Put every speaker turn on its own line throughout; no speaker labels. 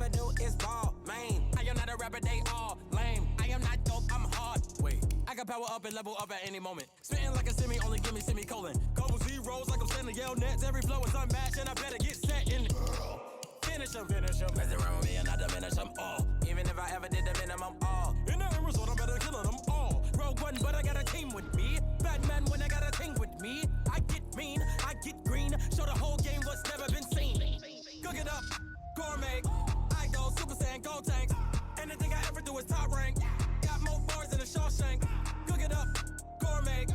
ever do is ball, man. I am not a rapper, they all lame. I am not dope, I'm hard. Wait, I can power up and level up at any moment. Spitting like a semi, only give me semicolon. Couple zeros like I'm standing yell nets. Every flow is unmatched, and I better get set in. Finish them. Mess around with me and I diminish them all. Even if I ever did the minimum, all. In the end result, I'm better killing them all. Rogue one, but I got a team with me. Batman when I got a team with me. I get mean, I get green. Show the whole game what's never been seen. Cook it up, gourmet. I go Super Saiyan, gold tanks. Anything I ever do is top rank. Got more bars than a Shawshank. Cook it up, gourmet.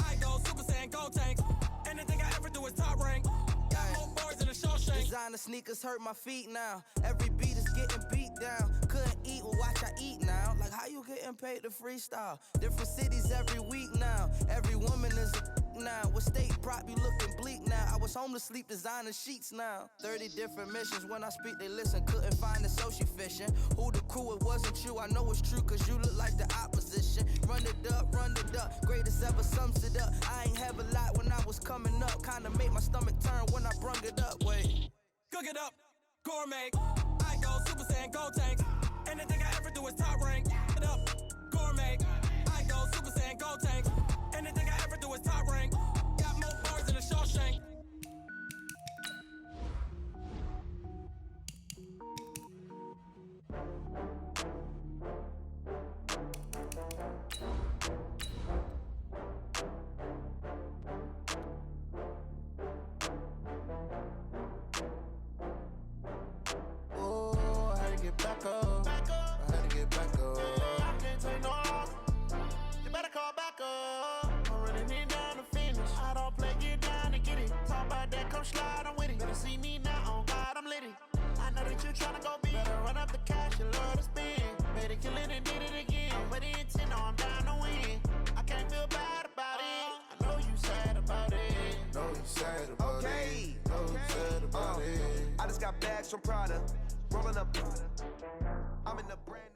I go Super Saiyan, gold tanks. Anything I ever do is top rank. Got more bars than a Shawshank.
Designer sneakers hurt my feet now. Every beat is getting beat down. Couldn't eat, well watch I eat now. Like how you getting paid to freestyle? Different cities every week now. Every woman is a now. With state prop, you looking bleak now. I was home to sleep, designing sheets now. 30 different missions. When I speak, they listen. Couldn't find the social fishing. Who the crew, it wasn't you. I know it's true, cause you look like the opposition. Run it up. Greatest ever sums it up. I ain't have a lot when I was coming up. Kinda made my stomach turn when I brung it up. Wait.
Cook it up, gourmet. I go Super Saiyan, gold tanks. Anything I ever do is top rank. Cook it up, gourmet. I go Super Saiyan, gold tanks. Anything I ever do is top rank. Got more bars than a Shawshank.
Back up. I had to get back up. I can't take no loss. You better call back up. I'm running it down to finish. I don't play, get down and get it. Talk about that, come slide, I'm with it. Better see me now, on God, I'm lit it. I know that you tryna go big. Better run up the cash, you love to spend. Made it, kill it, and did it again. But the intent, no, I'm down to win. I can't feel bad about it. I know you sad about it.
Know you sad about
okay.
it. Know you sad about it.
I just got bags from Prada. Rolling up. I'm in the brand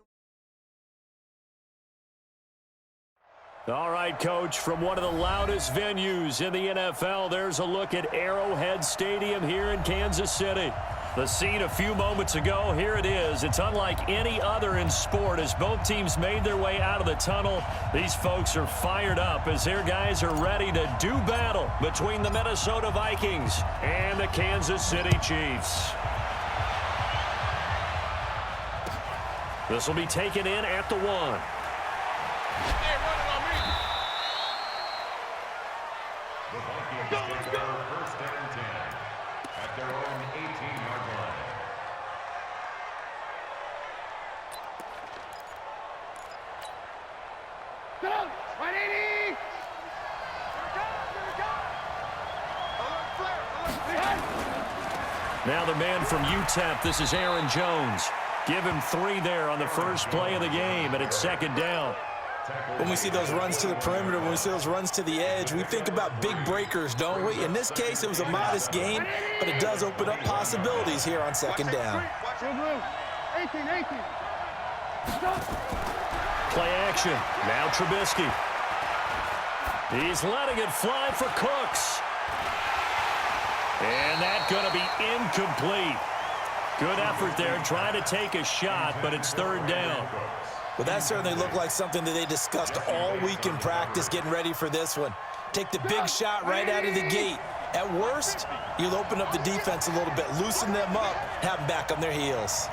new.
All right, Coach, from one of the loudest venues in the NFL, there's a look at Arrowhead Stadium here in Kansas City. The scene a few moments ago, here it is. It's unlike any other in sport as both teams made their way out of the tunnel. These folks are fired up as their guys are ready to do battle between the Minnesota Vikings and the Kansas City Chiefs. This will be taken in at the 1.
Hey, running on me.
The Vikings take over first and 10 at their own 18-yard line.
Go! 180!
Now the man from UTEP, this is Aaron Jones. Give him 3 there on the first play of the game, and it's second down.
When we see those runs to the perimeter, when we see those runs to the edge, we think about big breakers, don't we? In this case, it was a modest gain, but it does open up possibilities here on second down.
18.
Play action. Now Trubisky. He's letting it fly for Cooks. And that's going to be incomplete. Good effort there, trying to take a shot, but it's third down.
Well, that certainly looked like something that they discussed all week in practice getting ready for this one. Take the big shot right out of the gate. At worst, you'll open up the defense a little bit, loosen them up, have them back on their heels.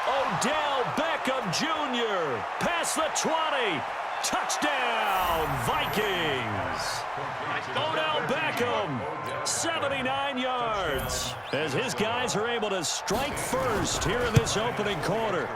Odell Beckham Jr. past the 20. Touchdown, Vikings. Odell Beckham, 79 yards, as his guys are able to strike first here in this opening quarter.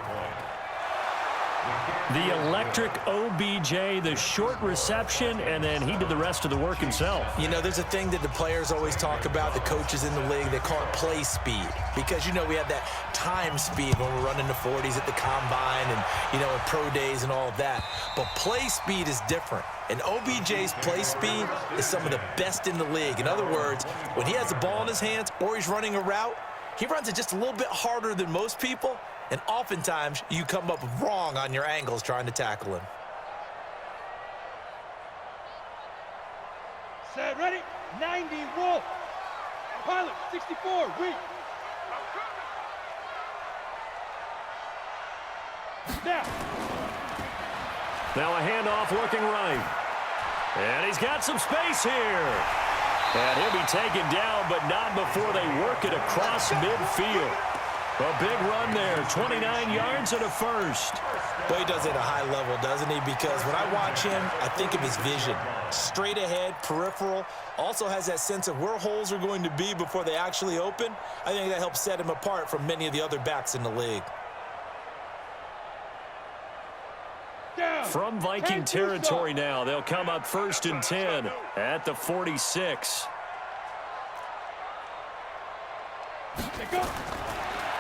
The electric OBJ, the short reception, and then he did the rest of the work himself.
You know, there's a thing that the players always talk about, the coaches in the league, they call it play speed. Because, you know, we have that time speed when we're running the 40s at the combine and, you know, at pro days and all of that. But play speed is different. And OBJ's play speed is some of the best in the league. In other words, when he has the ball in his hands or he's running a route, he runs it just a little bit harder than most people. And oftentimes, you come up wrong on your angles trying to tackle him.
Set, ready? 90, roll. Pilot, 64, weak.
Now a handoff looking right. And he's got some space here. And he'll be taken down, but not before they work it across midfield. A big run there, 29 yards and a first.
Boy, he does it at a high level, doesn't he? Because when I watch him, I think of his vision. Straight ahead, peripheral, also has that sense of where holes are going to be before they actually open. I think that helps set him apart from many of the other backs in the league.
From Viking territory now, they'll come up 1st and 10 at the 46.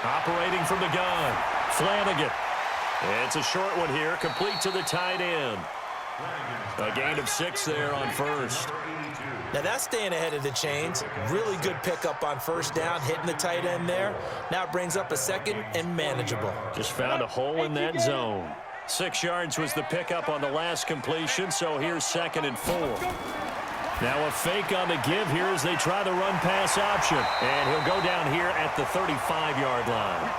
Operating from the gun, Flanagan. It's a short one here, complete to the tight end. A gain of 6 there on first.
Now that's staying ahead of the chains. Really good pickup on first down, hitting the tight end there. Now it brings up a second and manageable.
Just found a hole in that zone. 6 yards was the pickup on the last completion, so here's 2nd and 4. Now a fake on the give here as they try the run-pass option. And he'll go down here at the 35-yard line.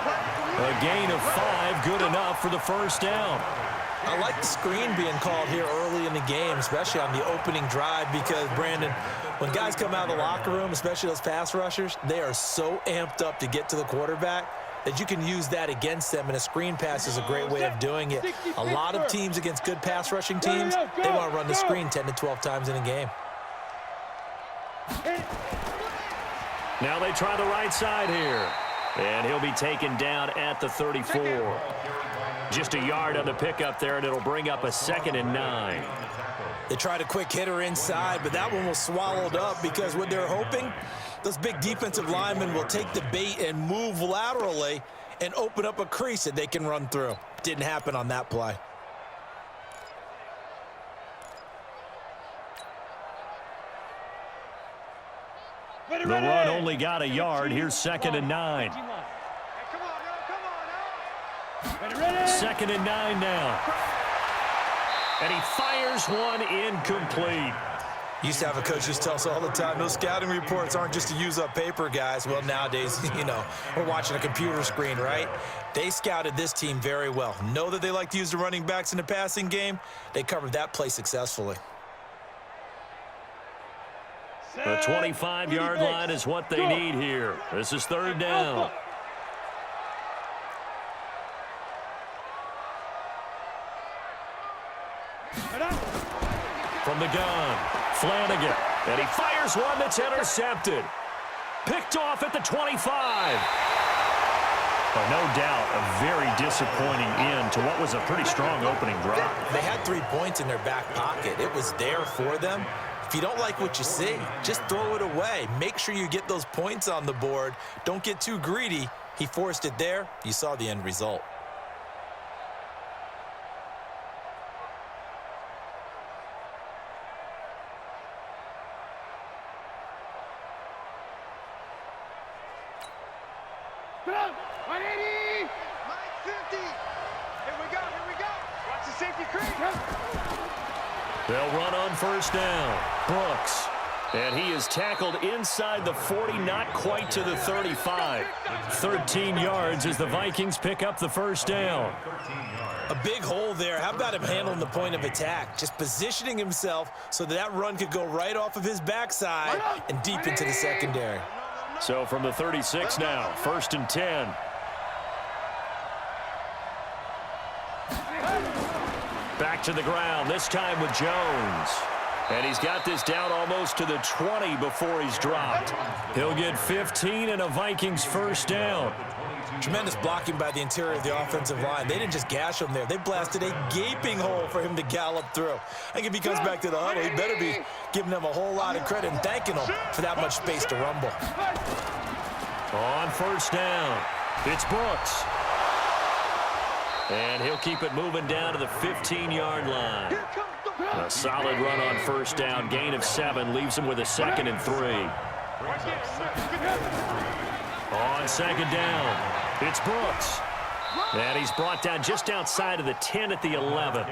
A gain of 5, good enough for the first down.
I like the screen being called here early in the game, especially on the opening drive, because, Brandon, when guys come out of the locker room, especially those pass rushers, they are so amped up to get to the quarterback that you can use that against them, and a screen pass is a great way of doing it. A lot of teams against good pass rushing teams, they want to run the screen 10 to 12 times in a game.
Now they try the right side here. And he'll be taken down at the 34. Just a yard on the pickup there, and it'll bring up a 2nd and 9.
They tried a quick hitter inside, but that one was swallowed up because what they're hoping, those big defensive linemen will take the bait and move laterally and open up a crease that they can run through. Didn't happen on that play.
The run only got a yard. Here's 2nd and 9. 2nd and 9 now. And he fires one incomplete.
Used to have a coach used to tell us all the time, those scouting reports aren't just to use up paper, guys. Well, nowadays, we're watching a computer screen, right? They scouted this team very well. Know that they like to use the running backs in the passing game. They covered that play successfully.
The 25-yard line is what they need here. This is 3rd down. From the gun, Flanagan. And he fires one that's intercepted. Picked off at the 25. No doubt, a very disappointing end to what was a pretty strong opening drive.
They had 3 points in their back pocket. It was there for them. If you don't like what you see, just throw it away. Make sure you get those points on the board. Don't get too greedy. He forced it there. You saw the end result.
They'll run on first down. Brooks. And he is tackled inside the 40, not quite to the 35. 13 yards as the Vikings pick up the first down.
A big hole there. How about him handling the point of attack? Just positioning himself so that run could go right off of his backside and deep into the secondary.
So from the 36 now, 1st and 10. Back to the ground, this time with Jones. And he's got this down almost to the 20 before he's dropped. He'll get 15 and a Vikings first down.
Tremendous blocking by the interior of the offensive line. They didn't just gash him there. They blasted a gaping hole for him to gallop through. I think if he comes back to the huddle, he better be giving them a whole lot of credit and thanking them for that much space to rumble.
On first down, it's Brooks. And he'll keep it moving down to the 15-yard line. A solid run on first down. Gain of 7 leaves him with a 2nd and 3. On 2nd down, it's Brooks. And he's brought down just outside of the 10 at the 11.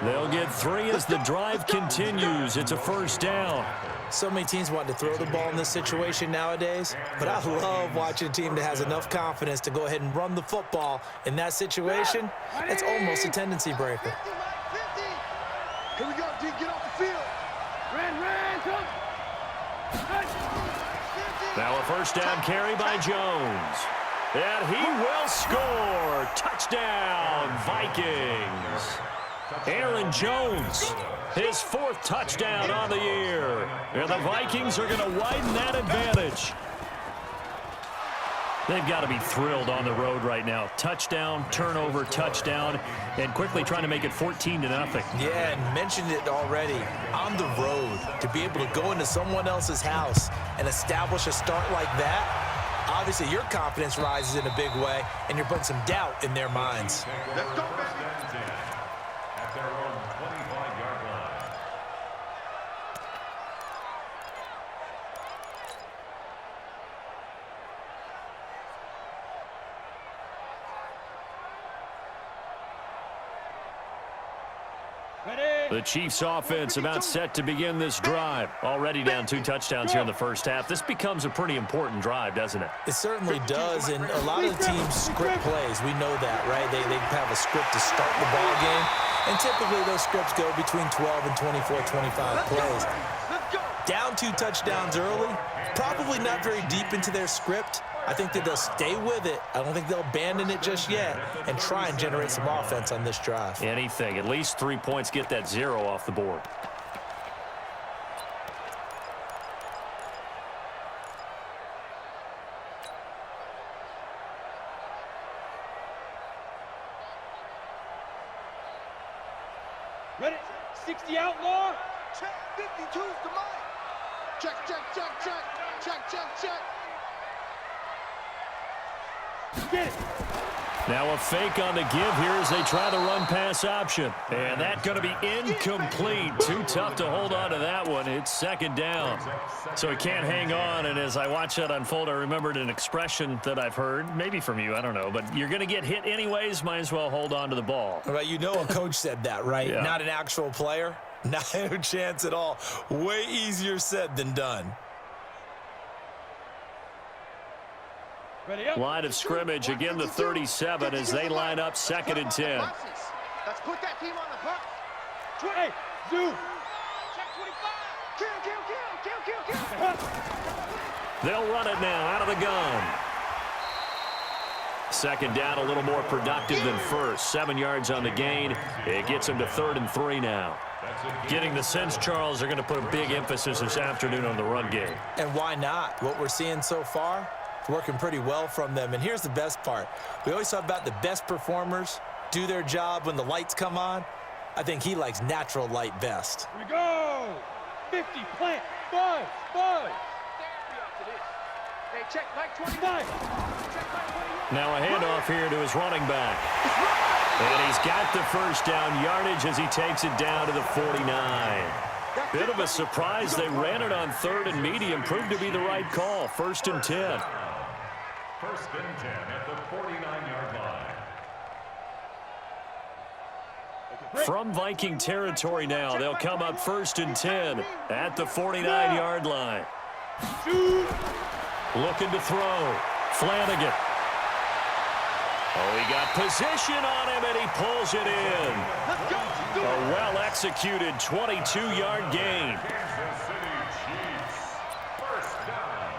They'll get 3 as the drive continues. It's a first down.
So many teams want to throw the ball in this situation nowadays, but I love watching a team that has enough confidence to go ahead and run the football. In that situation, it's almost a tendency breaker.
50, here we go, D, get off the field. Ran, come.
Now a first down carry by Jones. And he will score. Touchdown, Vikings. Aaron Jones, his 4th touchdown on the year. And the Vikings are going to widen that advantage. They've got to be thrilled on the road right now. Touchdown, turnover, touchdown, and quickly trying to make it 14-0.
Yeah, and mentioned it already. On the road, to be able to go into someone else's house and establish a start like that, obviously your confidence rises in a big way, and you're putting some doubt in their minds.
Let's go, baby.
At their own 25-yard line.
The Chiefs offense about set to begin this drive. Already down 2 touchdowns here in the first half. This becomes a pretty important drive, doesn't it?
It certainly does, and a lot of the teams script plays. We know that, right? They have a script to start the ball game, and typically those scripts go between 12 and 24, 25 plays. Down 2 touchdowns early, probably not very deep into their script. I think that they'll stay with it. I don't think they'll abandon it just yet and try and generate some offense on this drive.
Anything. At least 3 points, get that 0 off the board.
Ready? 60 outlaw.
Check, 52's the mic. Check.
Get it.
Now a fake on the give here as they try the run-pass option. And that's going to be incomplete. Too tough to hold on to that one. It's 2nd down. So he can't hang on. And as I watch that unfold, I remembered an expression that I've heard, maybe from you, I don't know. But you're going to get hit anyways, might as well hold on to the ball.
Well, you know a coach said that, right?
Yeah.
Not an actual player. Not a chance at all. Way easier said than done.
Line of scrimmage, again the 37 as they line up 2nd and 10.
Let's put that team on the bus.
20, zoom.
Check 25. Kill.
They'll run it now out of the gun. 2nd down, a little more productive than first. 7 yards on the gain. It gets them to 3rd and 3 now. Getting the sense, Charles, they're going to put a big emphasis this afternoon on the run game.
And why not? What we're seeing so far, it's working pretty well from them. And here's the best part. We always talk about the best performers do their job when the lights come on. I think he likes natural light best.
Here we go. 50, plant, buzz.
Hey, check Mike 25.
Now a handoff here to his running back. And he's got the first down yardage as he takes it down to the 49. Bit of a surprise. They ran it on 3rd and medium. Proved to be the right call. 1st and 10.
1st and 10 at the 49-yard line.
From Viking territory now, they'll come up 1st and 10 at the 49-yard line. Looking to throw. Flanagan. Oh, he got position on him, and he pulls it in. A well-executed 22-yard gain.
Kansas City Chiefs. 1st down.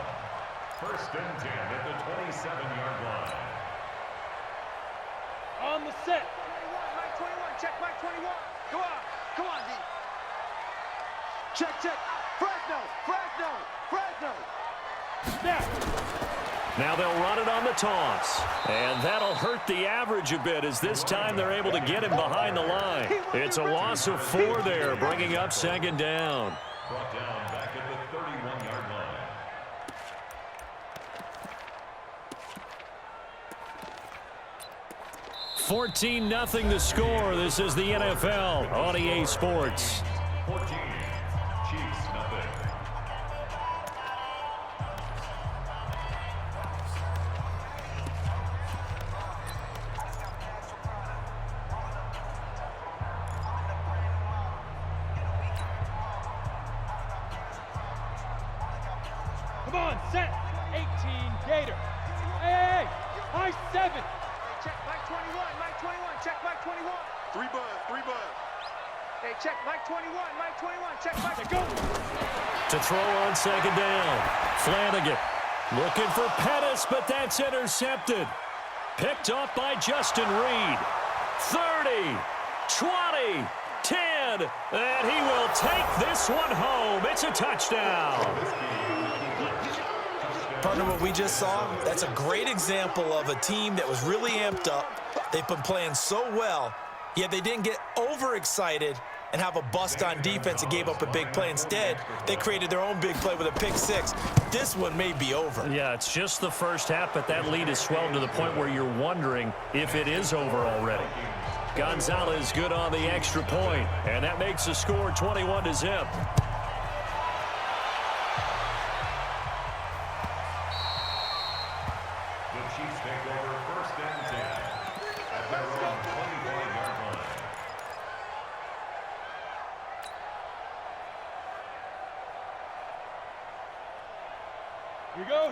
1st and 10 at the 27-yard line.
On the set.
21, check Mike 21. Go on, D. Check. Fresno.
Snap.
Now they'll run it on the toss. And that'll hurt the average a bit as this time they're able to get him behind the line. It's a loss of 4 there, bringing up 2nd down.
Brought down back at the 31-yard line.
14-0 the score. This is the NFL on EA Sports.
14. Chiefs, nothing.
Come on, set. 18 Gator. Hey, high 7.
Check Mike 21, Mike 21, check Mike 21.
3 bud.
Hey, check Mike 21, Mike 21, check Mike.
Go.
To throw on second down. Flanagan looking for Pettis, but that's intercepted. Picked off by Justin Reed. 30, 20, 10, and he will take this one home. It's a touchdown.
Partner, what we just saw, that's a great example of a team that was really amped up. They've been playing so well, yet they didn't get overexcited and have a bust on defense and gave up a big play. Instead, they created their own big play with a pick six. This one may be over.
Yeah, it's just the first half, but that lead is swelled to the point where you're wondering if it is over already. Gonzalez good on the extra point, and that makes the score 21-0.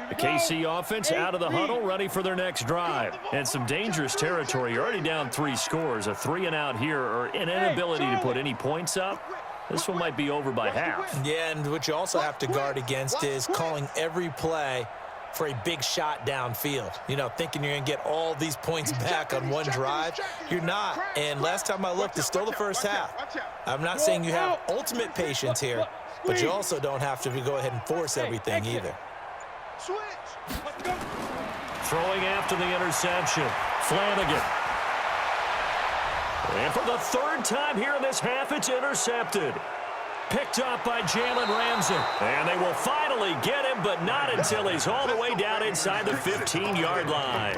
The KC offense out of the huddle, ready for their next drive. And some dangerous territory. You're already down 3 scores. A 3-and-out here, or an inability to put any points up. This one might be over by half.
Yeah, and what you also have to guard against is calling every play for a big shot downfield. You know, thinking you're going to get all these points back on one drive. You're not. And last time I looked, it's still the first half. I'm not saying you have ultimate patience here, but you also don't have to go ahead and force everything either.
Throwing after the interception, Flanagan. And for the 3rd time here in this half, it's intercepted. Picked up by Jalen Ramsey. And they will finally get him, but not until he's all the way down inside the 15-yard line.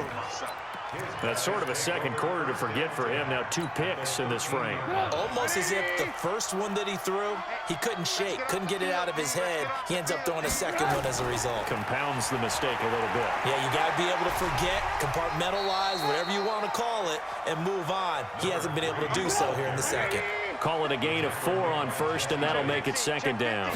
That's sort of a second quarter to forget for him. Now 2 picks in this frame.
Almost as if the first one that he threw, he couldn't shake, couldn't get it out of his head. He ends up throwing a second one as a result.
Compounds the mistake a little bit.
Yeah, you got to be able to forget, compartmentalize, whatever you want to call it, and move on. He hasn't been able to do so here in the second.
Call it a gain of 4 on first, and that'll make it second down.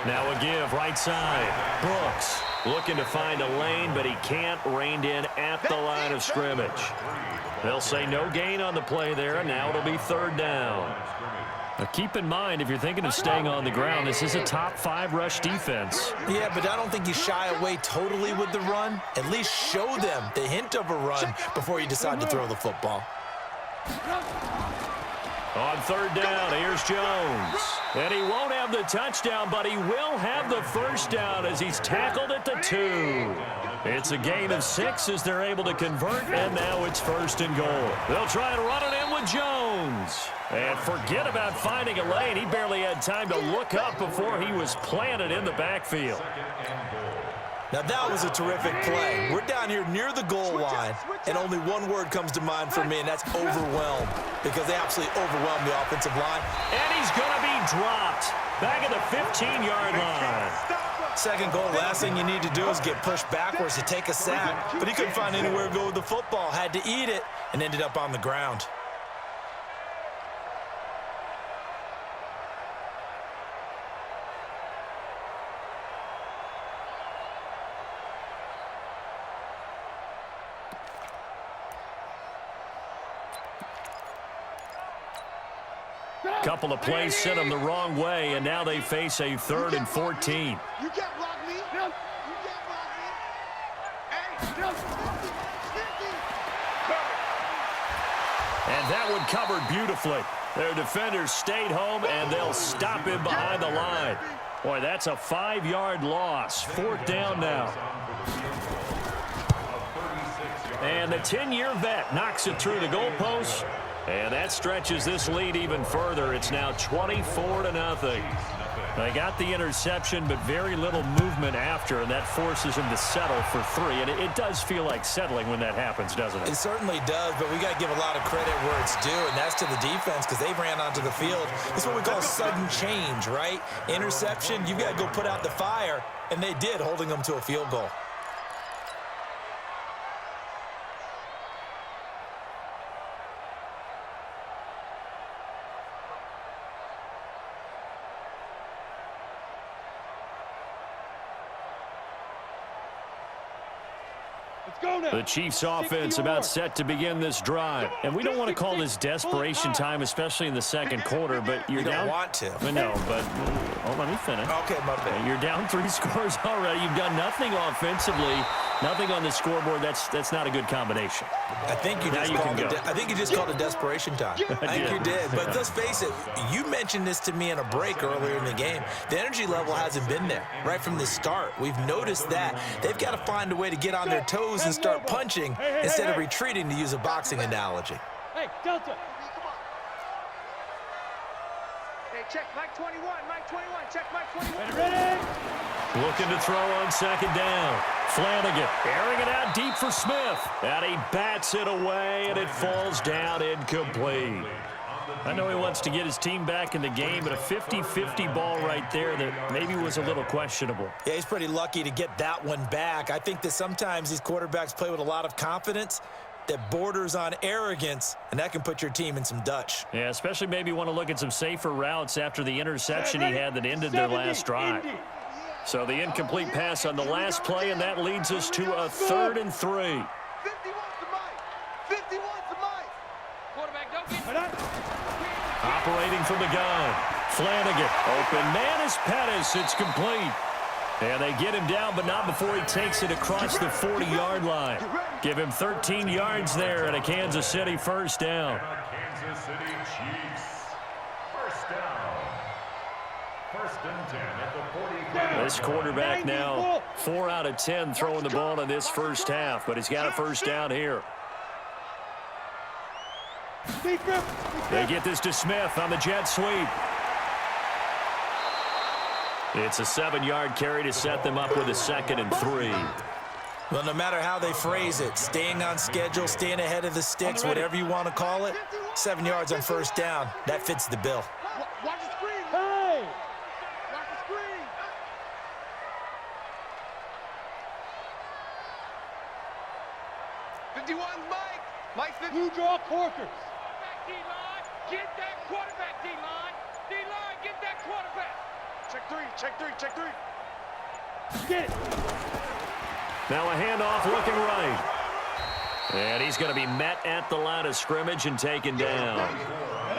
Now a give, right side. Brooks looking to find a lane, but he can't. Reined in at the line of scrimmage. They'll say no gain on the play there, and now it'll be 3rd down. Now keep in mind, if you're thinking of staying on the ground, this is a top 5 rush defense.
Yeah, but I don't think you shy away totally with the run. At least show them the hint of a run before you decide to throw the football.
On 3rd down, here's Jones. And he won't have the touchdown, but he will have the first down as he's tackled at the 2. It's a gain of 6 as they're able to convert, and now it's 1st and goal. They'll try and run it in with Jones. And forget about finding a lane. He barely had time to look up before he was planted in the backfield.
Now that was a terrific play. We're down here near the goal line, and only one word comes to mind for me, and that's overwhelmed, because they absolutely overwhelmed the offensive line.
And he's going to be dropped back at the 15-yard line.
Second goal, last thing you need to do is get pushed backwards to take a sack, but he couldn't find anywhere to go with the football, had to eat it, and ended up on the ground.
Couple of plays sent them the wrong way, and now they face a 3rd and 14.
You can't block me. You can't block me. Hey,
and that one covered beautifully. Their defenders stayed home, and they'll stop him behind the line. Boy, that's a 5-yard loss. 4th down now. And the 10-year vet knocks it through the goalpost. And that stretches this lead even further. It's now 24-0. They got the interception, but very little movement after, and that forces them to settle for 3. And it does feel like settling when that happens, doesn't it?
It certainly does, but we got to give a lot of credit where it's due, and that's to the defense, because they ran onto the field. It's what we call sudden change, right? Interception, you've got to go put out the fire, and they did, holding them to a field goal.
The Chiefs offense about set to begin this drive. And we don't want to call this desperation time, especially in the second quarter, but you're down.
You don't want to.
No, but let me finish.
Okay, my bad.
You're down 3 scores already. You've done nothing offensively, nothing on the scoreboard. That's not a good combination.
I think you just called it desperation time. I think you did. But let's face it, you mentioned this to me in a break earlier in the game. The energy level hasn't been there right from the start. We've noticed that. They've got to find a way to get on their toes and start punching instead of retreating, to use a boxing analogy.
Hey, Delta.
Hey, check Mike 21, Mike 21, check Mike 21.
Ready?
Looking to throw on second down. Flanagan airing it out deep for Smith. And he bats it away, and it falls down incomplete. I know he wants to get his team back in the game, but a 50-50 ball right there that maybe was a little questionable.
Yeah, he's pretty lucky to get that one back. I think that sometimes these quarterbacks play with a lot of confidence that borders on arrogance, and that can put your team in some Dutch.
Yeah, especially maybe want to look at some safer routes after the interception he had that ended their last drive. So the incomplete pass on the last play, and that leads us to a 3rd and 3.
51 to Mike. 51 to Mike.
Quarterback, don't get
Operating from the gun. Flanagan. Open man is Pettis. It's complete. And they get him down, but not before he takes it across the 40-yard line. Give him 13 yards there and a Kansas City first down.
Kansas City Chiefs. First down. 1st and 10 at the 45.
This quarterback now 4 out of 10 throwing the ball in this first half, but he's got a first down here. They get this to Smith on the jet sweep. It's a 7-yard carry to set them up with a 2nd and 3.
Well, no matter how they phrase it, staying on schedule, staying ahead of the sticks, whatever you want to call it, 7 yards on first down, that fits the bill.
Watch the screen.
Hey!
Watch the screen. Mike 50.
Blue draw Corkers.
D-line, get that quarterback, D-line. D-line, get that quarterback.
Check 3, check 3, check 3.
Get it.
Now a handoff looking right. And he's going to be met at the line of scrimmage and taken down.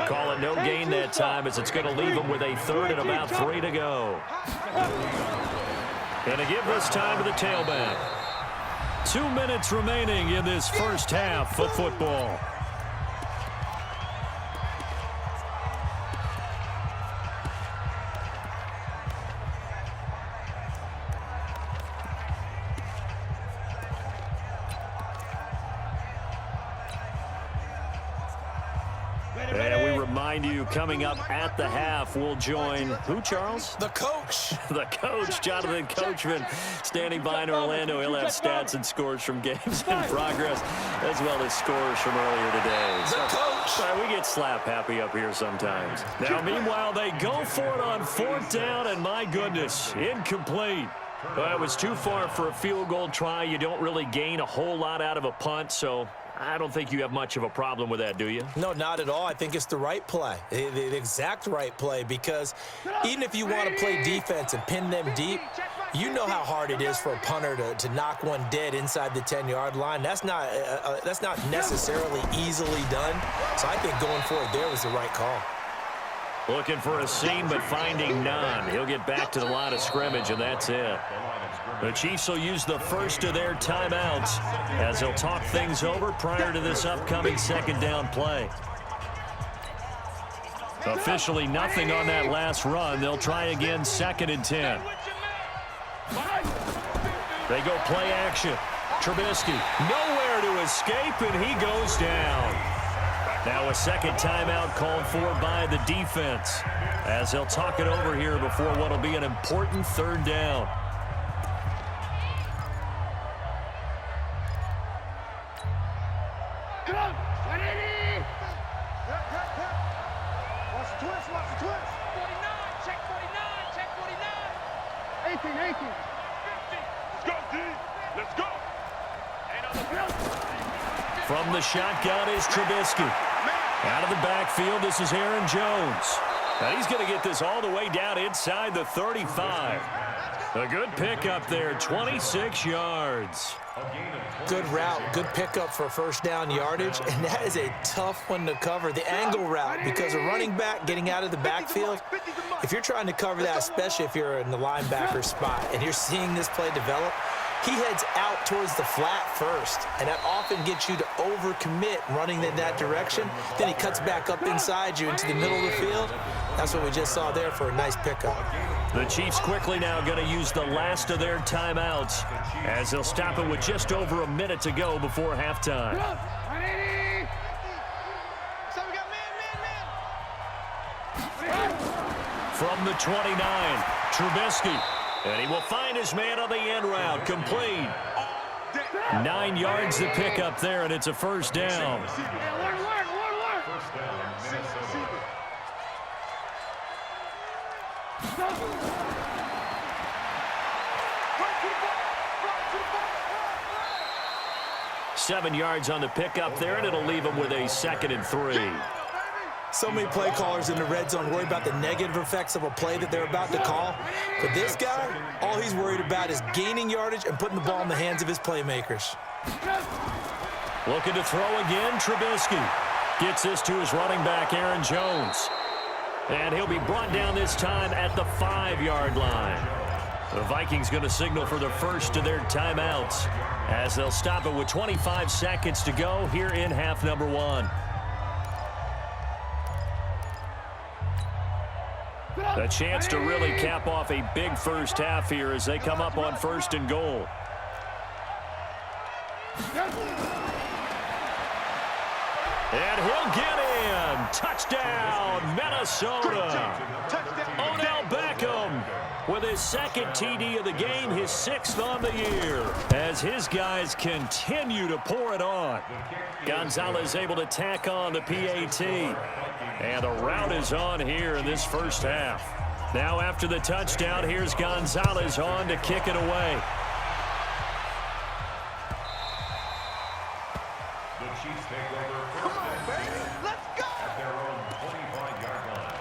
Call it no gain that time, as it's going to leave him with a 3rd and about 3 to go. Going to give this time to the tailback. 2 minutes remaining in this first half of football. And we remind you, coming up at the half, we'll join who, Charles?
The coach.
The coach, Jonathan Coachman, standing by in Orlando. He'll have stats and scores from games in progress, as well as scores from earlier today.
The coach.
We get slap happy up here sometimes. Now, meanwhile, they go for it on 4th down, and my goodness, incomplete. Well, it was too far for a field goal try. You don't really gain a whole lot out of a punt, so I don't think you have much of a problem with that, do you?
No, not at all. I think it's the right play, the exact right play, because even if you want to play defense and pin them deep, you know how hard it is for a punter to knock one dead inside the 10-yard line. That's not necessarily easily done. So I think going for it there was the right call.
Looking for a seam, but finding none. He'll get back to the line of scrimmage, and that's it. The Chiefs will use the first of their timeouts as they'll talk things over prior to this upcoming 2nd down play. Officially nothing on that last run. They'll try again 2nd and 10. They go play action. Trubisky nowhere to escape, and he goes down. Now a 2nd timeout called for by the defense as they'll talk it over here before what will be an important 3rd down.
Come on. Ready? Watch the twist, watch the twist.
49, check 49, check 49.
18, 18.
50.
Let's go, D. Let's go.
Ain't on the field.
From the shotgun is Trubisky. Out of the backfield, this is Aaron Jones. Now he's going to get this all the way down inside the 35. A good pickup there, 26 yards.
Good route, good pickup for first down yardage, and that is a tough one to cover, the angle route, because a running back getting out of the backfield, if you're trying to cover that, especially if you're in the linebacker spot and you're seeing this play develop, he heads out towards the flat first, and that often gets you to overcommit running in that direction. Then he cuts back up inside you into the middle of the field. That's what we just saw there for a nice pickup.
The Chiefs quickly now going to use the last of their timeouts as they'll stop it with just over a minute to go before halftime. From the 29, Trubisky. And he will find his man on the end route, complete. 9 yards to pick up there, and it's a first down.
First down, Minnesota.
7 yards on the pickup there, and it'll leave him with a 2nd and 3.
So many play callers in the red zone worry about the negative effects of a play that they're about to call. But this guy, all he's worried about is gaining yardage and putting the ball in the hands of his playmakers.
Looking to throw again, Trubisky. Gets this to his running back, Aaron Jones. And he'll be brought down this time at the 5-yard line. The Vikings going to signal for the first of their timeouts as they'll stop it with 25 seconds to go here in half number 1. A chance to really cap off a big first half here as they come up on 1st and goal. And he'll get in. Touchdown, Minnesota. Odell Beckham with his 2nd TD of the game, his 6th on the year, as his guys continue to pour it on. Gonzalez able to tack on the PAT. And the route is on here in this first half. Now after the touchdown, here's Gonzalez on to kick it away.
The Chiefs take over first and 10. Let's go! At their own 25-yard line.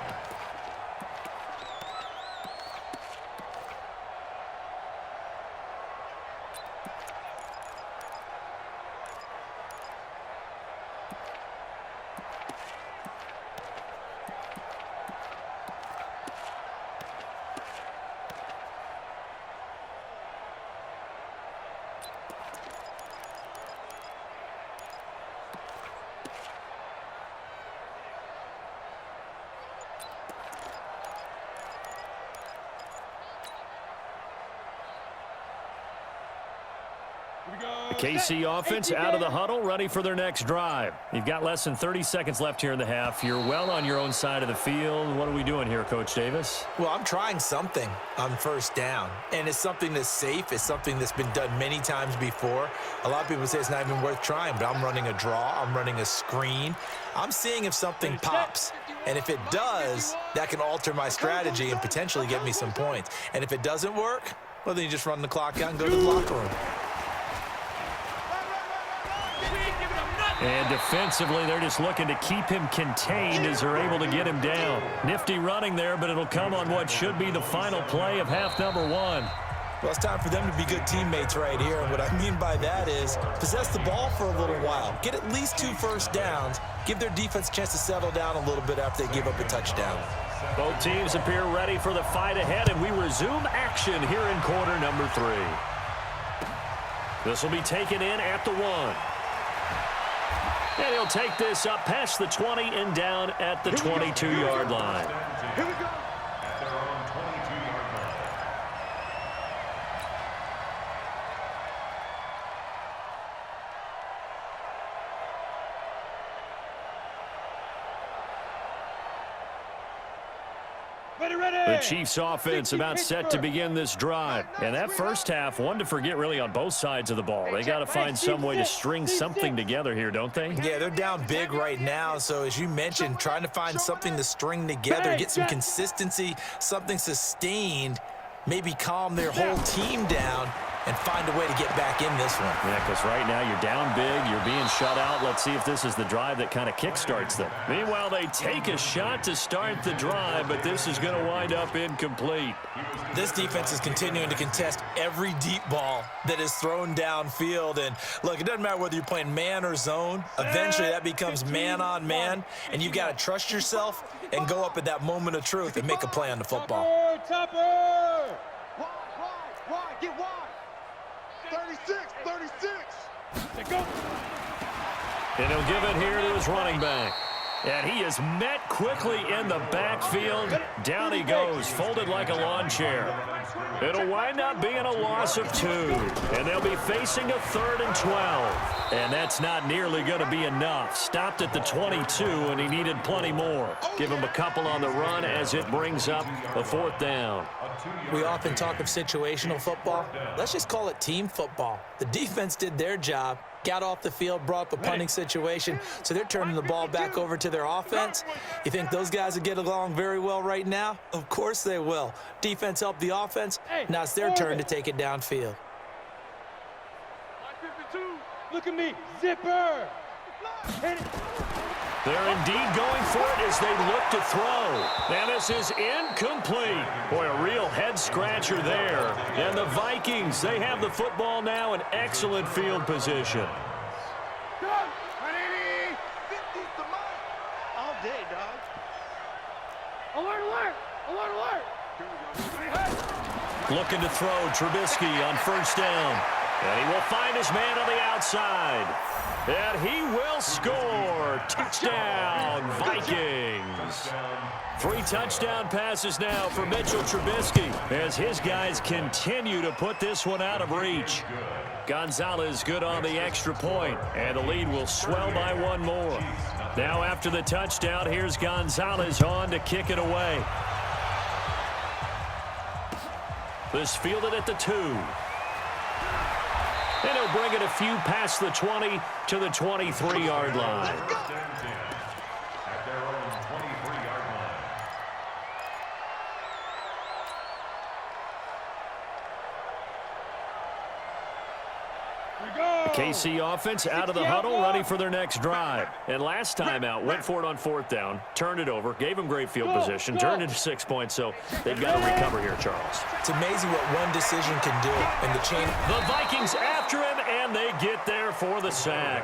The KC offense out of the huddle, ready for their next drive. You've got less than 30 seconds left here in the half. You're well on your own side of the field. What are we doing here, Coach Davis?
Well, I'm trying something on first down, and it's something that's safe. It's something that's been done many times before. A lot of people say it's not even worth trying, but I'm running a draw. I'm running a screen. I'm seeing if something pops, and if it does, that can alter my strategy and potentially get me some points. And if it doesn't work, well, then you just run the clock out and go to the locker room.
And defensively, they're just looking to keep him contained as they're able to get him down. Nifty running there, but it'll come on what should be the final play of half number 1.
Well, it's time for them to be good teammates right here. And what I mean by that is possess the ball for a little while. Get at least 2 first downs. Give their defense a chance to settle down a little bit after they give up a touchdown.
Both teams appear ready for the fight ahead, and we resume action here in quarter number 3. This will be taken in at the 1. And he'll take this up past the 20 and down at the 22-yard line.
Here we go. At their own 22-yard line.
The Chiefs offense about set to begin this drive. And that first half, one to forget really on both sides of the ball. They got to find some way to string something together here, don't they?
Yeah, they're down big right now. So as you mentioned, trying to find something to string together, get some consistency, something sustained, maybe calm their whole team down. and find a way to get back in this one.
Yeah, because right now you're down big, you're being shut out. Let's see if this is the drive that kind of kickstarts them. Meanwhile, they take a shot to start the drive, but this is going to wind up incomplete.
This defense is continuing to contest every deep ball that is thrown downfield. And look, it doesn't matter whether you're playing man or zone. Eventually, that becomes man on man, and you've got to trust yourself and go up at that moment of truth and make a play on the football.
Topper!
Wide, get wide. 36.
They go.
And he'll give it here to his running back. And he is met quickly in the backfield. Down he goes, folded like a lawn chair. It'll wind up being a loss of 2. And they'll be facing a 3rd and 12. And that's not nearly going to be enough. Stopped at the 22, and he needed plenty more. Give him a couple on the run as it brings up a 4th down.
We often talk of situational football. Let's just call it team football. The defense did their job, got off the field, brought the punting situation, so they're turning the ball back over to their offense. You think those guys will get along very well right now? Of course they will. Defense helped the offense. Now it's their turn to take it downfield.
Look at me, zipper. Hit it.
They're indeed going for it as they look to throw. And this is incomplete. Boy, a real head-scratcher there. And the Vikings, they have the football now in excellent field position.
All day, dog.
Alert!
Looking to throw, Trubisky on 1st down. And he will find his man on the outside. And he will score. Touchdown, Vikings. 3 touchdown passes now for Mitchell Trubisky as his guys continue to put this one out of reach. Gonzalez good on the extra point, and the lead will swell by 1 more. Now after the touchdown, here's Gonzalez on to kick it away. This fielded at the 2. And he'll bring it a few past the 20 to the 23-yard line.
At their own 23-yard line.
KC offense out of the huddle, ready for their next drive. And last time out, went for it on 4th down, turned it over, gave them great field position, turned it to 6 points, so they've got to recover here, Charles.
It's amazing what one decision can do in the chain.
The Vikings after him, and they get there for the sack.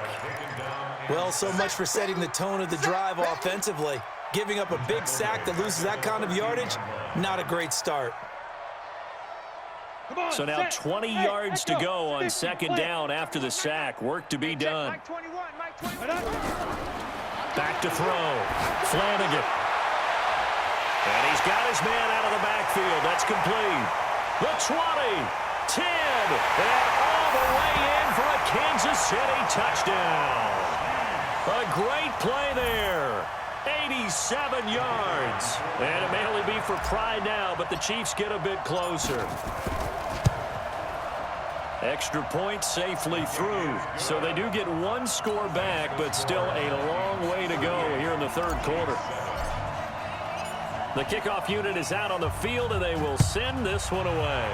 Well, so much for setting the tone of the drive offensively. Giving up a big sack that loses that kind of yardage, not a great start.
So now 20 yards to go on 2nd down after the sack. Work to be done. Back to throw. Flanagan. And he's got his man out of the backfield. That's complete. The 20, 10, and all the way in for a Kansas City touchdown. A great play there. 87 yards. And it may only be for pride now, but the Chiefs get a bit closer. Extra point safely through. So they do get 1 score back, but still a long way to go here in the 3rd quarter. The kickoff unit is out on the field, and they will send this one away.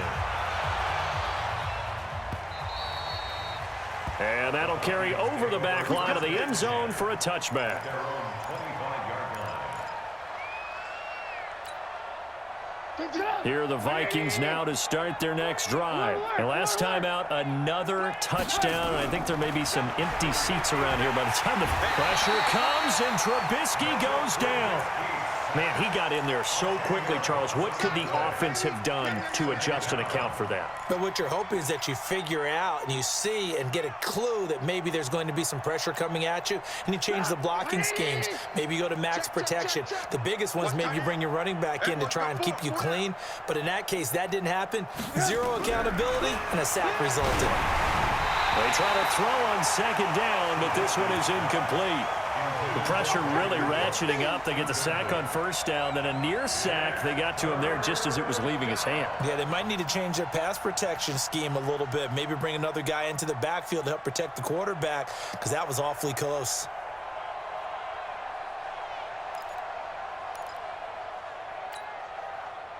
And that'll carry over the back line of the end zone for a touchback. Here are the Vikings now to start their next drive. And last time out, another touchdown. And I think there may be some empty seats around here by the time the pressure comes, and Trubisky goes down. Man, he got in there so quickly, Charles. What could the offense have done to adjust and account for that?
But what you're hoping is that you figure out and you see and get a clue that maybe there's going to be some pressure coming at you, and you change the blocking schemes. Maybe you go to max protection. The biggest one is maybe you bring your running back in to try and keep you clean. But in that case, that didn't happen. 0 accountability, and a sack resulted.
They try to throw on 2nd down, but this one is incomplete. The pressure really ratcheting up. They get the sack on 1st down, then a near sack. They got to him there just as it was leaving his hand.
Yeah, they might need to change their pass protection scheme a little bit. Maybe bring another guy into the backfield to help protect the quarterback, because that was awfully close.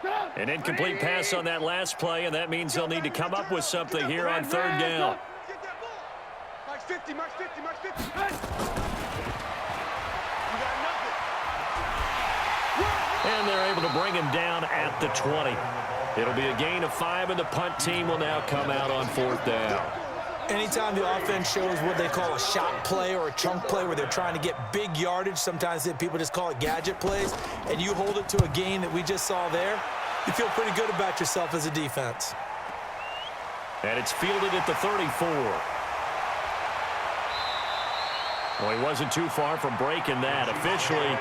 Down.
An incomplete pass on that last play, and that means they'll need to come up with something here on third down.
Max 50, Max 50, Max 50.
And they're able to bring him down at the 20. It'll be a gain of 5, and the punt team will now come out on fourth down.
Anytime the offense shows what they call a shot play or a chunk play where they're trying to get big yardage, sometimes people just call it gadget plays, and you hold it to a gain that we just saw there, you feel pretty good about yourself as a defense.
And it's fielded at the 34. Well, he wasn't too far from breaking that. Officially,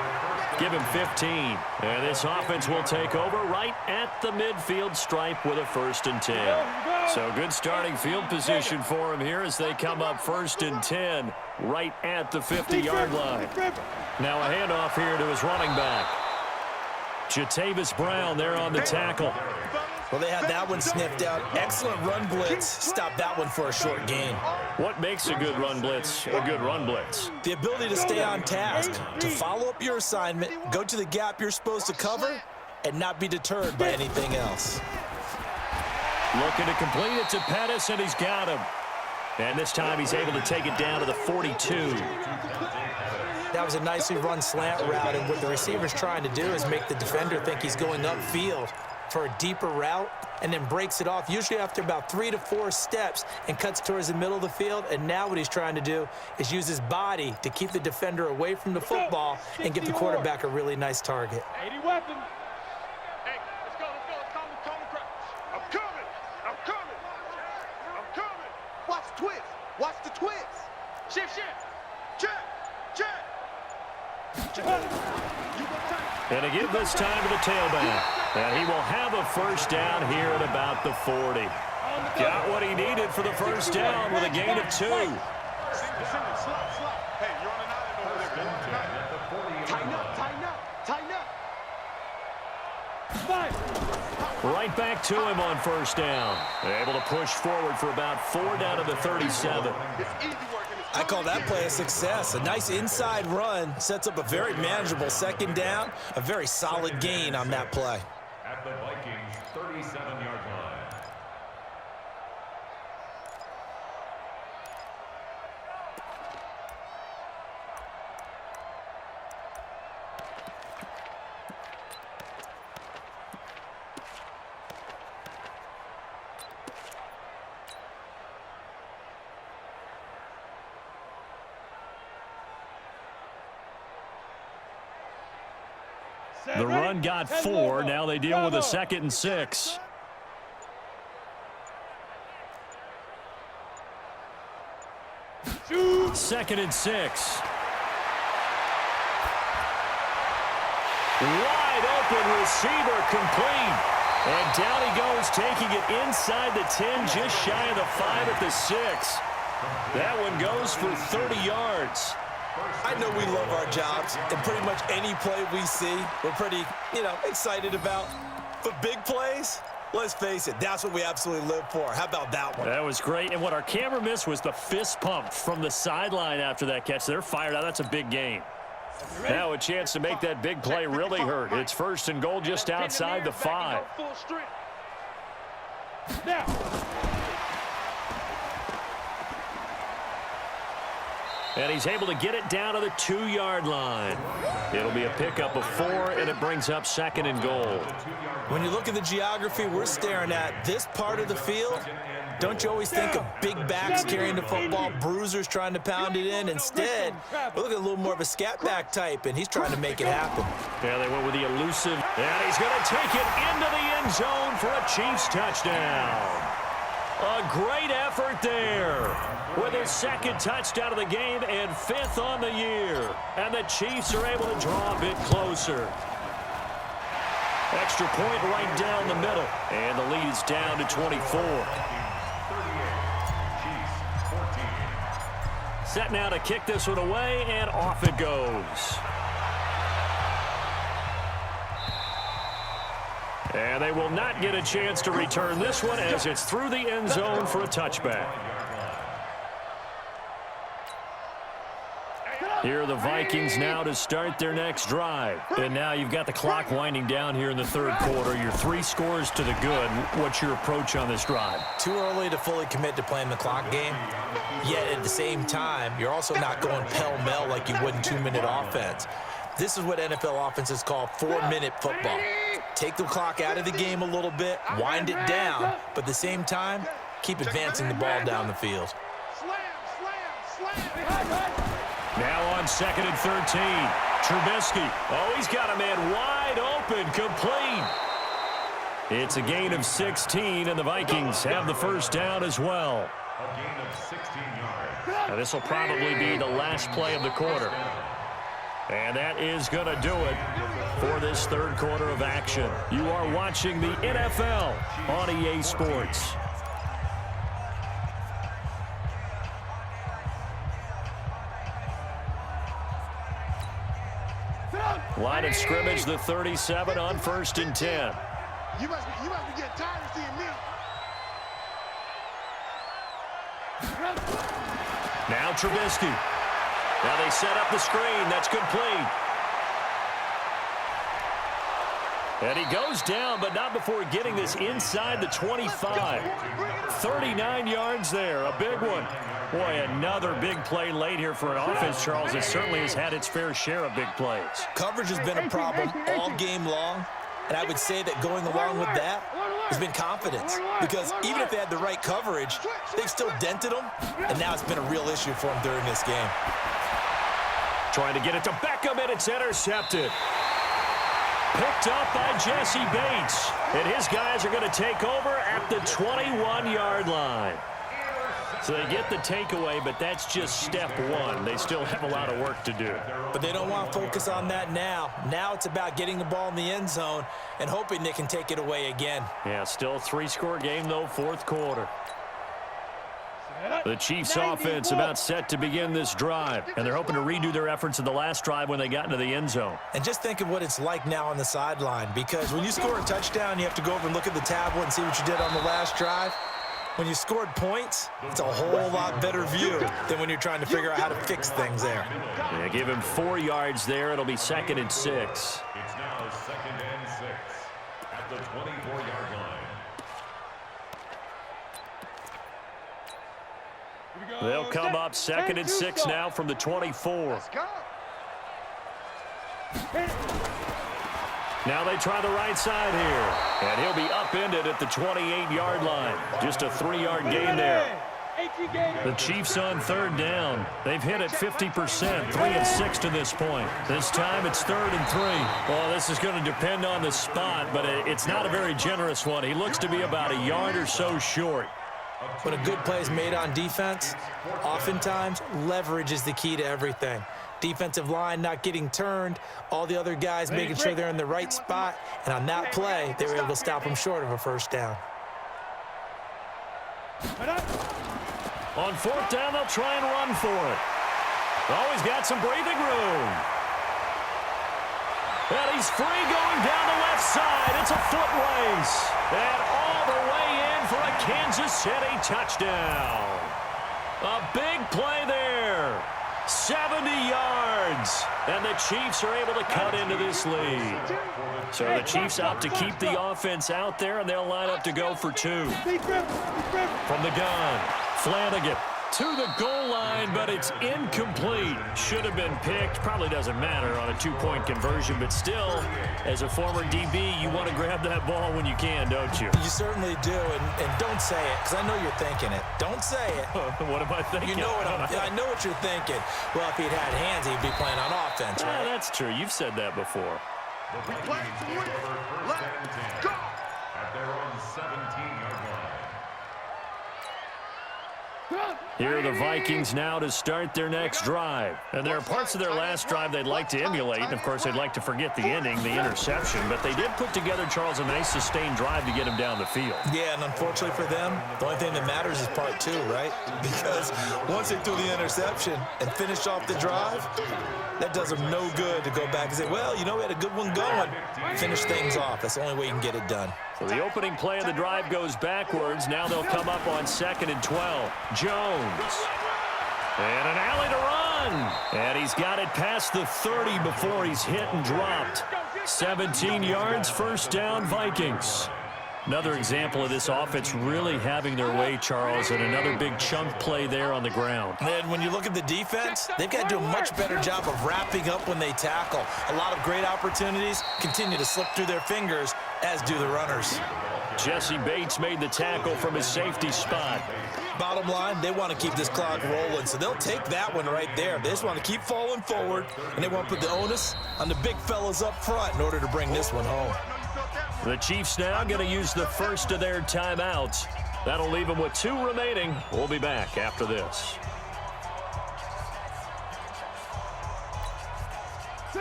give him 15. And this offense will take over right at the midfield stripe with a 1st and 10. So good starting field position for him here as they come up 1st and 10 right at the 50-yard line. Now a handoff here to his running back. Jatavis Brown there on the tackle.
Well, they had that one sniffed out. Excellent run blitz. Stop that one for a short gain.
What makes a good run blitz a good run blitz?
The ability to stay on task, to follow up your assignment, go to the gap you're supposed to cover, and not be deterred by anything else.
Looking to complete it to Pettis, and he's got him. And this time he's able to take it down to the 42.
That was a nicely run slant route, and what the receiver's trying to do is make the defender think he's going upfield for a deeper route, and then breaks it off, usually after about 3 to 4 steps, and cuts towards the middle of the field. And now what he's trying to do is use his body to keep the defender away from the football and give the quarterback a really nice target.
80 weapon.
Hey, let's go. Calm the crowd.
I'm coming. Watch the twist. Watch the twist.
Shift.
Check.
And to give this time to the tailback. And he will have a 1st down here at about the 40. Got what he needed for the 1st down with a gain of 2.
Hey, you're on an island over there. Tighten up.
Right back to him on 1st down. Able to push forward for about 4 down to the 37.
I call that play a success. A nice inside run sets up a very manageable 2nd down, a very solid gain on that play.
At the Vikings' 37-yard line.
The run got 4. Now they deal with a 2nd and 6. Second and 6. Wide open receiver complete. And down he goes, taking it inside the 10, just shy of the 5 at the 6. That one goes for 30 yards.
I know we love our jobs, and pretty much any play we see, we're pretty, excited about. But big plays, let's face it, that's what we absolutely live for. How about that one?
That was great, and what our camera missed was the fist pump from the sideline after that catch. They're fired out. That's a big game. Now a chance to make that big play really hurt. It's 1st and goal just outside the 5.
Now.
And he's able to get it down to the 2-yard line. It'll be a pickup of 4, and it brings up 2nd and goal.
When you look at the geography we're staring at, this part of the field, don't you always think of big backs carrying the football, bruisers trying to pound it in? Instead, we're looking at a little more of a scat back type, and he's trying to make it happen.
Yeah, they went with the elusive, and he's going to take it into the end zone for a Chiefs touchdown. A great effort there with his 2nd touchdown of the game and 5th on the year. And the Chiefs are able to draw a bit closer. Extra point right down the middle. And the lead is down to 24. Set now to kick this one away, and off it goes. And they will not get a chance to return this one as it's through the end zone for a touchback. Here are the Vikings now to start their next drive. And now you've got the clock winding down here in the third quarter. You're 3 scores to the good. What's your approach on this drive?
Too early to fully commit to playing the clock game. Yet at the same time, you're also not going pell-mell like you would in 2-minute offense. This is what NFL offenses call 4-minute football. Take the clock out of the game a little bit, wind it down, but at the same time, keep advancing the ball down the field.
Now on 2nd and 13. Trubisky. Oh, he's got a man wide open, complete. It's a gain of 16, and the Vikings have the first down as well.
A gain of 16 yards.
Now, this will probably be the last play of the quarter. And that is going to do it for this third quarter of action. You are watching the NFL on EA Sports. Line of scrimmage, the 37 on 1st and 10.
You must be getting tired of seeing me.
Now Trubisky. Now they set up the screen. That's complete. And he goes down, but not before getting this inside the 25. 39 yards there, a big one. Boy, another big play late here for an offense, Charles, that certainly has had its fair share of big plays.
Coverage has been a problem all game long, and I would say that going along with that has been confidence. Because even if they had the right coverage, they've still dented them, and now it's been a real issue for them during this game.
Trying to get it to Beckham, and it's intercepted. Picked up by Jesse Bates. And his guys are going to take over at the 21-yard line. So they get the takeaway, but that's just step one. They still have a lot of work to do.
But they don't want to focus on that now. Now it's about getting the ball in the end zone and hoping they can take it away again.
Yeah, still a 3-score game, though, fourth quarter. The Chiefs offense about set to begin this drive, and they're hoping to redo their efforts in the last drive when they got into the end zone.
And just think of what it's like now on the sideline, because when you score a touchdown, you have to go over and look at the tablet and see what you did on the last drive. When you scored points, it's a whole lot better view than when you're trying to figure out how to fix things there.
Yeah, give him 4 yards there. It'll be 2nd and 6.
It's now 2nd and 6 at the 24-yard line.
They'll come up 2nd and 6 now from the 24.
Let's go.
Now they try the right side here. And he'll be upended at the 28-yard line. Just a 3-yard gain there. The Chiefs on 3rd down. They've hit it 50%, 3 and 6 to this point. This time it's 3rd and 3. Well, this is going to depend on the spot, but it's not a very generous one. He looks to be about a yard or so short.
When a good play is made on defense, oftentimes leverage is the key to everything. Defensive line not getting turned, all the other guys making sure they're in the right spot, and on that play, they were able to stop them short of a first down.
On 4th down, they'll try and run for it. Always got some breathing room. And he's free going down the left side. It's a foot race. And all the way in for a Kansas City touchdown. A big play there. 70 yards. And the Chiefs are able to cut into this lead. So the Chiefs opt to keep the offense out there, and they'll line up to go for 2. From the gun, Flanagan to the goal line, but it's incomplete. Should have been picked. Probably doesn't matter on a 2-point conversion, but still, as a former DB, you want to grab that ball when you can, don't you?
You certainly do, and don't say it, because I know you're thinking it. Don't say it.
What am I thinking?
You know what I know what you're thinking. Well, if he'd had hands, he'd be playing on offense, right?
Yeah, that's true. You've said that before.
The Vikings take over 1st and 10 at their own 17-yard line.
Here are the Vikings now to start their next drive. And there are parts of their last drive they'd like to emulate. And, of course, they'd like to forget the ending, the interception. But they did put together, Charles, a nice sustained drive to get him down the field.
Yeah, and unfortunately for them, the only thing that matters is part 2, right? Because once they threw the interception and finished off the drive, that does them no good to go back and say, well, you know, we had a good one going. Finish things off. That's the only way you can get it done.
So the opening play of the drive goes backwards. Now they'll come up on 2nd and 12. Jones. And an alley to run. And he's got it past the 30 before he's hit and dropped. 17 yards, first down, Vikings. Another example of this offense really having their way, Charles, and another big chunk play there on the ground.
And when you look at the defense, they've got to do a much better job of wrapping up when they tackle. A lot of great opportunities continue to slip through their fingers, as do the runners.
Jesse Bates made the tackle from his safety spot.
Bottom line, they want to keep this clock rolling, so they'll take that one right there. They just want to keep falling forward, and they want to put the onus on the big fellas up front in order to bring this one home.
The Chiefs now going to use the first of their timeouts. That'll leave them with 2 remaining. We'll be back after this.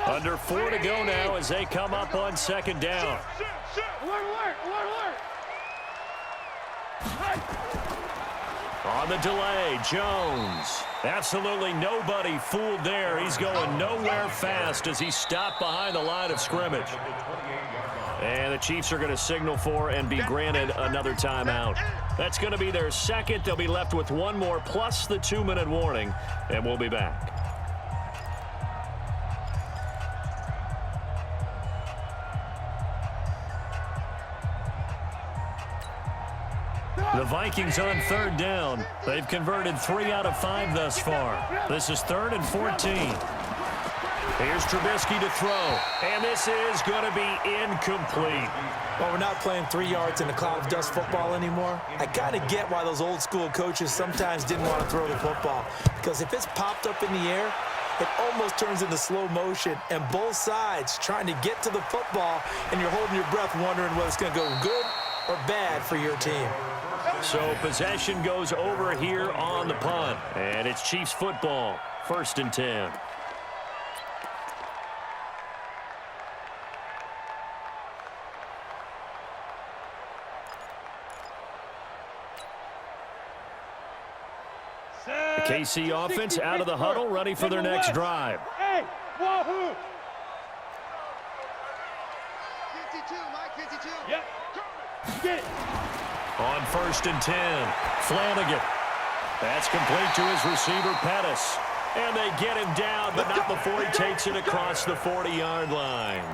Under 4 to go now as they come up on second down.
Alert, alert, alert.
On the delay, Jones. Absolutely nobody fooled there. He's going nowhere fast as he stopped behind the line of scrimmage. And the Chiefs are going to signal for and be granted another timeout. That's going to be their second. They'll be left with 1 more plus the 2-minute warning, and we'll be back. The Vikings on third down. They've converted 3 out of 5 thus far. This is 3rd and 14. Here's Trubisky to throw, and this is going to be incomplete.
Well, we're not playing 3 yards in a cloud of dust football anymore. I kind of get why those old school coaches sometimes didn't want to throw the football, because if it's popped up in the air, it almost turns into slow motion, and both sides trying to get to the football, and you're holding your breath wondering whether it's going to go good or bad for your team.
So possession goes over here on the punt, and it's Chiefs football, 1st and 10. The KC offense out of the huddle, ready for their next drive.
Hey, wahoo!
52, Mike, 52.
Yep. Get it.
On 1st and 10, Flanagan. That's complete to his receiver, Pettis. And they get him down, but not before he takes it across the 40-yard line.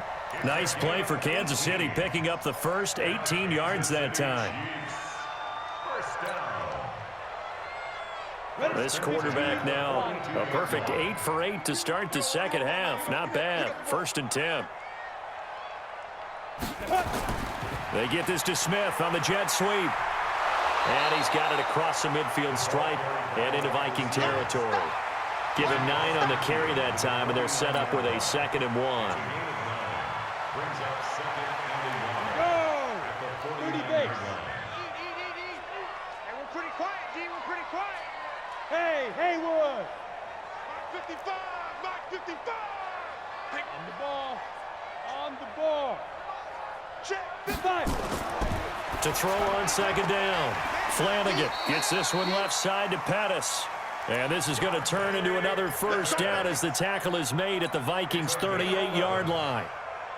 Nice play for Kansas City, picking up the first 18 yards that time. This quarterback now, a perfect 8 for 8 to start the second half. Not bad. 1st and 10. They get this to Smith on the jet sweep. And he's got it across the midfield stripe and into Viking territory. Give him 9 on the carry that time, and they're set up with a 2nd and 1.
Go! 30 base.
Hey, we're pretty quiet, G. We're pretty quiet.
Hey, Haywood.
Mark 55, Mark 55.
On the ball. On the ball.
Check.
5.
To throw on 2nd down. Flanagan gets this one left side to Pettis. And this is going to turn into another 1st down as the tackle is made at the Vikings' 38-yard line.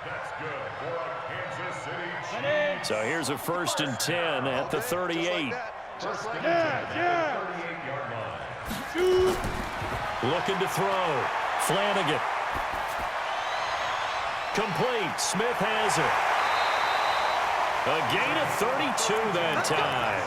That's good for a Kansas City Chiefs.
So here's a 1st and 10 at the 38.
Yeah.
38-yard line.
Shoot.
Looking to throw. Flanagan. Complete. Smith has it. A gain of 32 that time.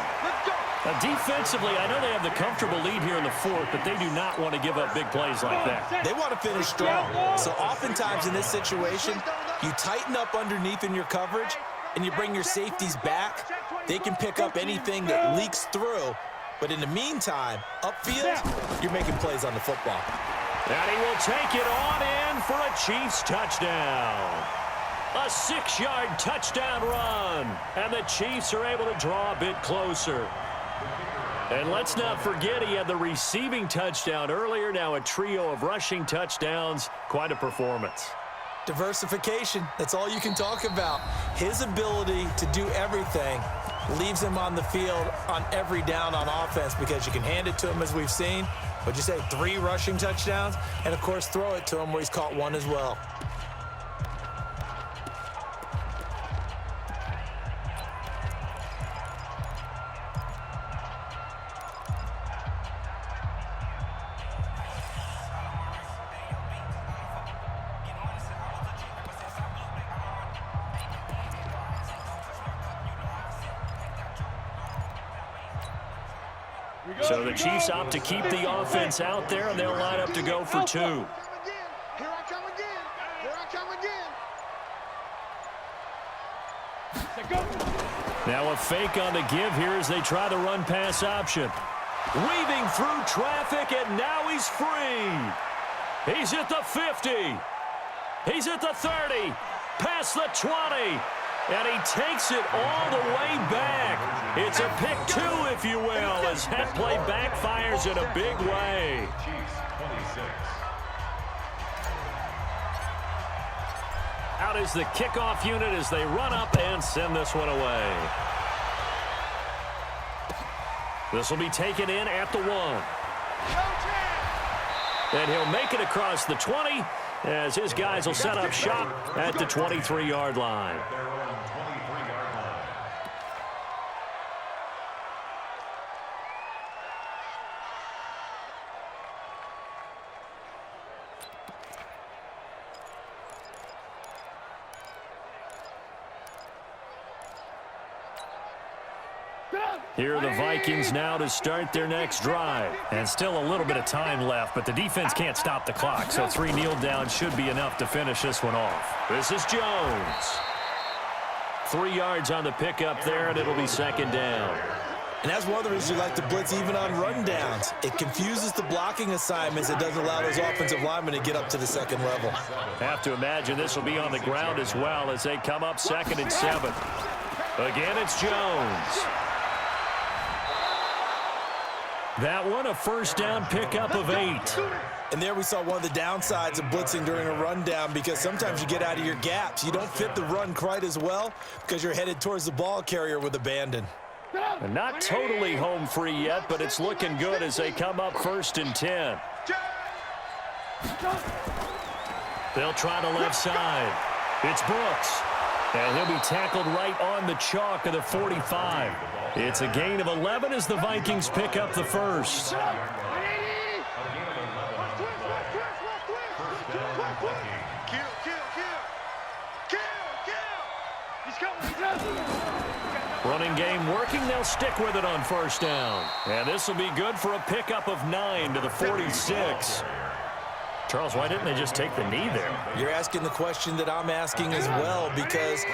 Defensively, I know they have the comfortable lead here in the 4th, but they do not want to give up big plays like that.
They want to finish strong. So oftentimes in this situation, you tighten up underneath in your coverage, and you bring your safeties back. They can pick up anything that leaks through. But in the meantime, upfield, you're making plays on the football.
And he will take it on in for a Chiefs touchdown. A 6-yard touchdown run. And the Chiefs are able to draw a bit closer. And let's not forget he had the receiving touchdown earlier. Now a trio of rushing touchdowns. Quite a performance.
Diversification, that's all you can talk about. His ability to do everything leaves him on the field on every down on offense because you can hand it to him as we've seen. What'd you say, 3 rushing touchdowns? And, of course, throw it to him where he's caught 1 as well.
So the Chiefs opt to keep the offense out there, and they'll line up to go for 2.
Here I come again. Here I come again.
Now a fake on the give here as they try the run-pass option. Weaving through traffic, and now he's free. He's at the 50. He's at the 30. Past the 20. And he takes it all the way back. It's a pick 2, if you will, as that play backfires in a big way. Out is the kickoff unit as they run up and send this one away. This will be taken in at the 1. And he'll make it across the 20 as his guys will set up shop at the 23-yard line. Here are the Vikings now to start their next drive. And still a little bit of time left, but the defense can't stop the clock, so 3 kneel downs should be enough to finish this one off. This is Jones. 3 yards on the pickup there, and it'll be 2nd down.
And that's one of the reasons you like to blitz even on rundowns. It confuses the blocking assignments. It doesn't allow those offensive linemen to get up to the 2nd level.
Have to imagine this will be on the ground as well as they come up 2nd and 7. Again, it's Jones. That one, a 1st down pickup of 8.
And there we saw one of the downsides of blitzing during a rundown, because sometimes you get out of your gaps. You don't fit the run quite as well because you're headed towards the ball carrier with abandon.
And not totally home free yet, but it's looking good as they come up 1st and 10. They'll try the left side. It's Brooks. And he'll be tackled right on the chalk of the 45. It's a gain of 11 as the Vikings pick up the 1st. Running game working. They'll stick with it on 1st down. And this will be good for a pickup of 9 to the 46. Charles, why didn't they just take the knee there?
You're asking the question that I'm asking as well, because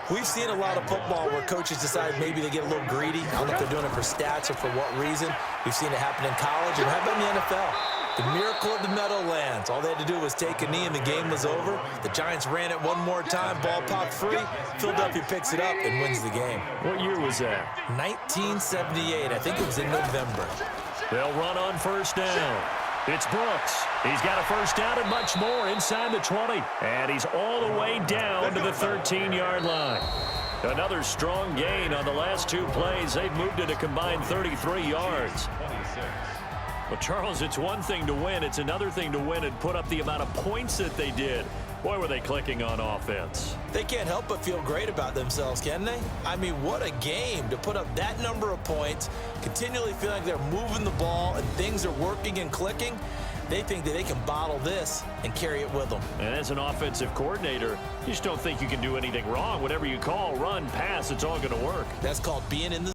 we've seen a lot of football where coaches decide maybe they get a little greedy. I don't know if they're doing it for stats or for what reason. We've seen it happen in college, and how about in the NFL? The miracle of the Meadowlands. All they had to do was take a knee, and the game was over. The Giants ran it one more time. Ball popped free. Philadelphia picks it up and wins the game.
What year was that?
1978. I think it was in November.
They'll run on 1st down. It's Brooks. He's got a 1st down and much more inside the 20. And he's all the way down to the 13-yard line. Another strong gain on the last 2 plays. They've moved it a combined 33 yards. Well, Charles, it's one thing to win. It's another thing to win and put up the amount of points that they did. Boy, were they clicking on offense.
They can't help but feel great about themselves, can they? I mean, what a game to put up that number of points, continually feeling like they're moving the ball and things are working and clicking. They think that they can bottle this and carry it with them.
And as an offensive coordinator, you just don't think you can do anything wrong. Whatever you call, run, pass, it's all going to work.
That's called being in the